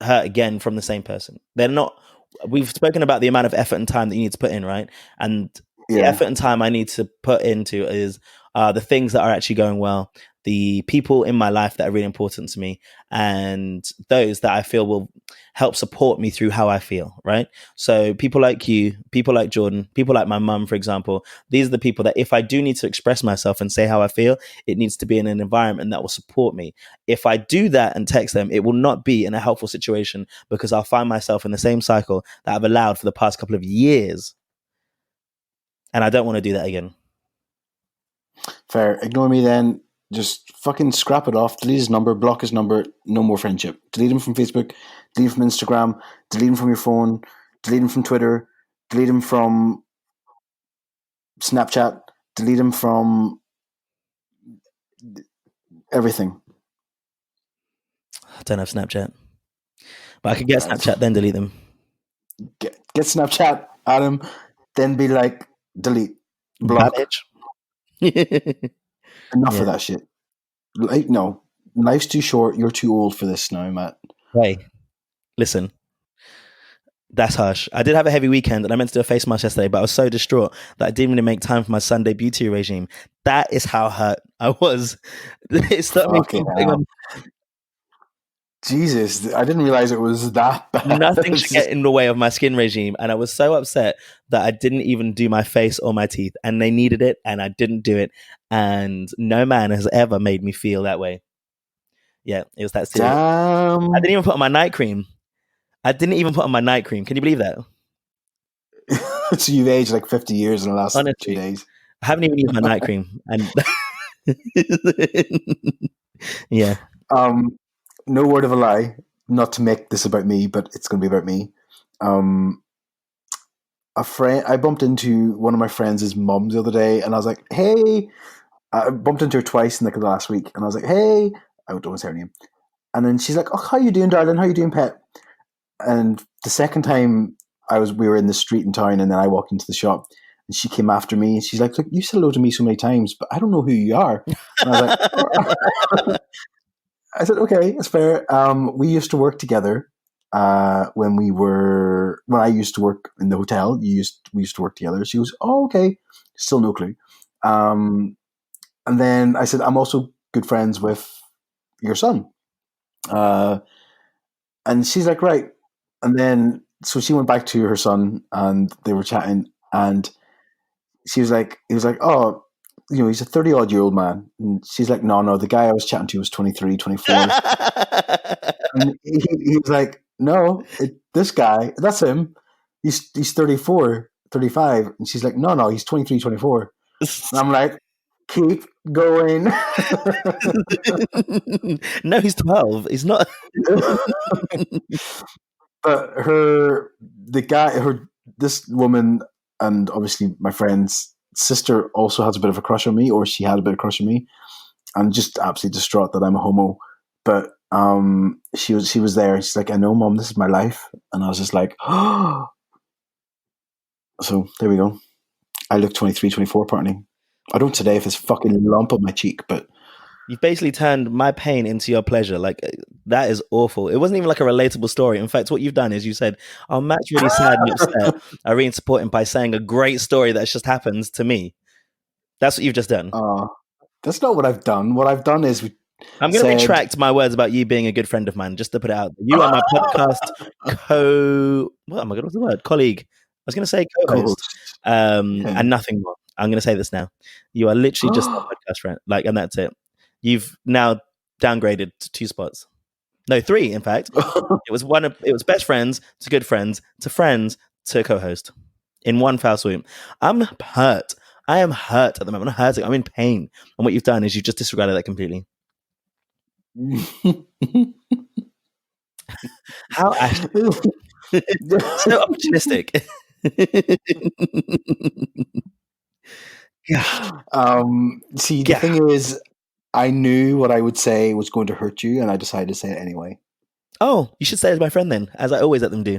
hurt again from the same person. They're not. We've spoken about the amount of effort and time that you need to put in, right? And the effort and time I need to put into is the things that are actually going well, the people in my life that are really important to me, and those that I feel will help support me through how I feel, right? So people like you, people like Jordan, people like my mum, for example, these are the people that if I do need to express myself and say how I feel, it needs to be in an environment that will support me. If I do that and text them, it will not be in a helpful situation because I'll find myself in the same cycle that I've allowed for the past couple of years. And I don't want to do that again. Fair. Ignore me then. Just fucking scrap it off. Delete his number. Block his number. No more friendship. Delete him from Facebook. Delete him from Instagram. Delete him from your phone. Delete him from Twitter. Delete him from Snapchat. Delete him from everything. I don't have Snapchat. But I could get Snapchat, then delete them. Get Snapchat, Adam, then be like, delete. Block. Enough of that shit. No. Life's too short. You're too old for this now, Matt. Hey, listen. That's harsh. I did have a heavy weekend and I meant to do a face mask yesterday, but I was so distraught that I didn't really make time for my Sunday beauty regime. That is how hurt I was. It stopped me from putting on. Jesus, I didn't realize it was that bad. Nothing should get in the way of my skin regime. And I was so upset that I didn't even do my face or my teeth. And they needed it and I didn't do it. And no man has ever made me feel that way. Yeah, it was that serious. Damn. I didn't even put on my night cream. Can you believe that? So you've aged like 50 years in the last 2 days. I haven't even used my night cream. And yeah. No word of a lie, not to make this about me, but it's going to be about me. I bumped into one of my friends' mums the other day, and I was like, hey, I bumped into her twice in the last week, and I was like, hey, I don't want to say her name. And then she's like, oh, how you doing, darling? How you doing, pet? And the second time we were in the street in town, and then I walked into the shop, and she came after me, and she's like, look, you said hello to me so many times, but I don't know who you are. And I was like, oh. I said, okay, that's fair. We used to work together when I used to work in the hotel. We used to work together. She goes, oh, okay. Still no clue. And then I said, I'm also good friends with your son. And she's like, right. And then, so she went back to her son and they were chatting and he was like, oh, he's a 30-odd-year-old man. And she's like, no, the guy I was chatting to was 23, 24. And he was like, no, this guy, that's him. he's 34, 35. And she's like, no, he's 23, 24. And I'm like, keep going. No, he's 12. He's not. But this woman, and obviously my friend's sister also has a bit of a crush on me, or she had a bit of a crush on me. I'm just absolutely distraught that I'm a homo. But she was there. She's like, I know, Mom, this is my life. And I was just like, oh. So there we go. I look 23, 24 apparently. I don't today if it's fucking lump on my cheek, but You've basically turned my pain into your pleasure. Like, that is awful. It wasn't even like a relatable story. In fact, what you've done is you said, oh, Matt's really sad and upset. I really support him by saying a great story that just happens to me. That's what you've just done. That's not what I've done. What I've done is I'm going to retract my words about you being a good friend of mine, just to put it out there. You are my podcast what's the word? Colleague. I was going to say co-host. And nothing more. I'm going to say this now. You are literally just a podcast friend. Like, and that's it. You've now downgraded to 2 spots. No, 3, in fact. It was best friends to good friends to friends to co-host in one foul swoop. I'm hurt. I am hurt at the moment. I'm hurting. I'm in pain. And what you've done is you've just disregarded that completely. How actually so opportunistic. Yeah. The thing is, I knew what I would say was going to hurt you, and I decided to say it anyway. Oh, you should say it as my friend then, as I always let them do.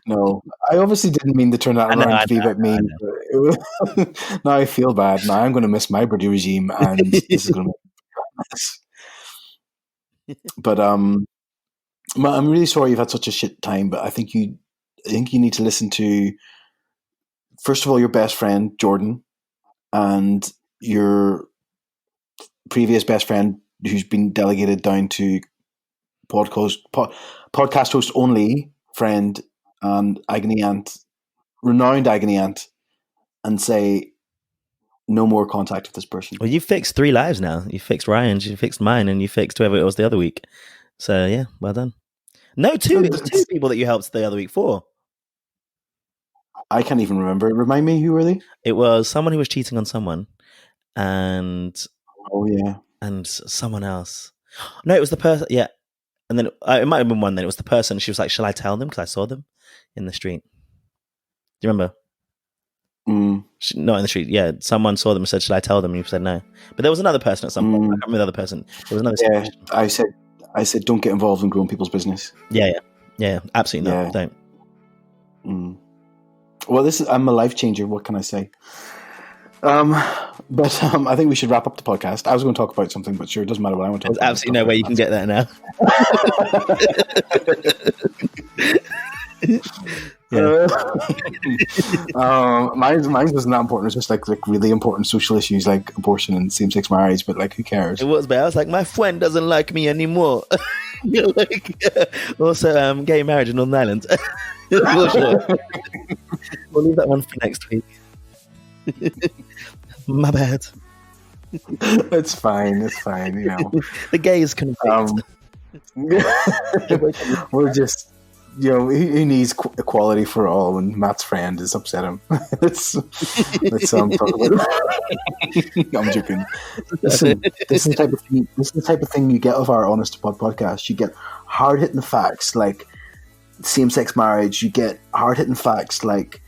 No, I obviously didn't mean to turn that around to be about me. Now I feel bad. Now I'm going to miss my Brady regime, and this is going to be a mess. But I'm really sorry you've had such a shit time. But I think you need to listen to, first of all, your best friend Jordan, and your previous best friend who's been delegated down to podcast host only friend and renowned Agony Aunt, and say no more contact with this person. Well, you fixed 3 lives now. You fixed Ryan's, you fixed mine, and you fixed whoever it was the other week. So yeah, well done. No, 2. It was 2 people that you helped the other week. 4. I can't even remember. Remind me, who were they? It was someone who was cheating on someone, and someone else. No, it was the person. Yeah, and then it might have been one. Then it was the person. She was like, "Shall I tell them?" Because I saw them in the street. Do you remember? Not in the street. Yeah, someone saw them and said, "Shall I tell them?" And you said no. But there was another person at some point. I can't remember the other person. There was another. Yeah, I said, don't get involved in grown people's business. Yeah. Absolutely not. Don't. Well, I'm a life changer. What can I say? But I think we should wrap up the podcast. I was going to talk about something, but sure, it doesn't matter what I want to talk about. There's absolutely no way you can get that now. Mine wasn't that important. It's just like really important social issues like abortion and same-sex marriage, but like, who cares? It was, but I was like, my friend doesn't like me anymore. Also, gay marriage in Northern Ireland. We'll leave that one for next week. My bad. It's fine. You know, the gays can. We're just, you know, he needs equality for all, and Matt's friend is upset him. That's I'm talking about. I'm joking. Listen, this is the type of thing you get of our Honest to Pod podcast. You get hard hitting facts like same-sex marriage. You get hard hitting facts like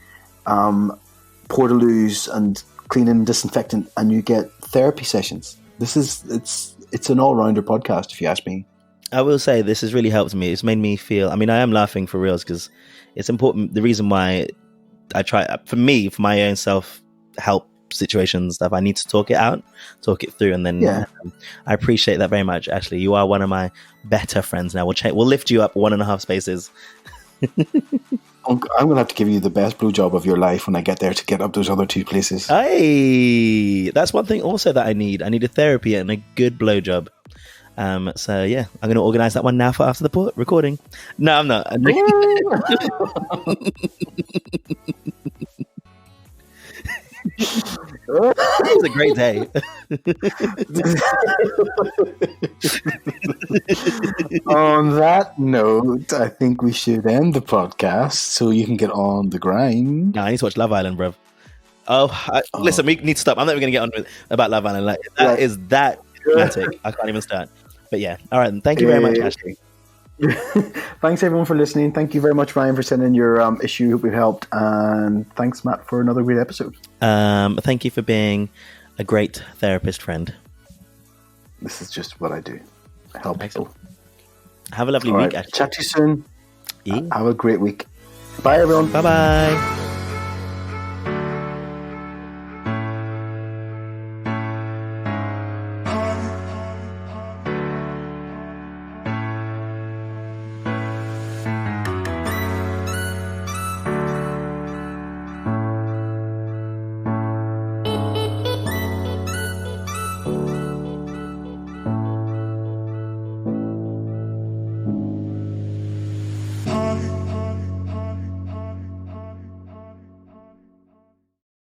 portaloos and cleaning and disinfectant, and you get therapy sessions. It's an all-rounder podcast, if you ask me. I will say this has really helped me. It's made me feel, I mean, I am laughing for reals because it's important. The reason why I try, for my own self-help situation stuff, I need to talk it through, and then I appreciate that very much. Ashley, you are one of my better friends now. We'll lift you up 1.5 spaces. I'm going to have to give you the best blowjob of your life when I get there to get up those other 2 places. Hey, that's one thing also that I need. I need a therapy and a good blowjob. So yeah, I'm going to organize that one now for after the recording. No, I'm not. It's a great day. On that note, I think we should end the podcast so you can get on the grind. No, I need to watch Love Island, bro. Listen, we need to stop. I'm not even going to get on with about Love Island. Like, that is that dramatic. I can't even start. But yeah, all right. Thank you very much, Ashley. Thanks everyone for listening. Thank you very much, Ryan, for sending your issue. Hope we've helped, and thanks, Matt, for another great episode. Thank you for being a great therapist friend. This is just what I do. I help people. Have a lovely week, Ashley. Chat to you soon. Have a great week. Bye, everyone. Bye-bye.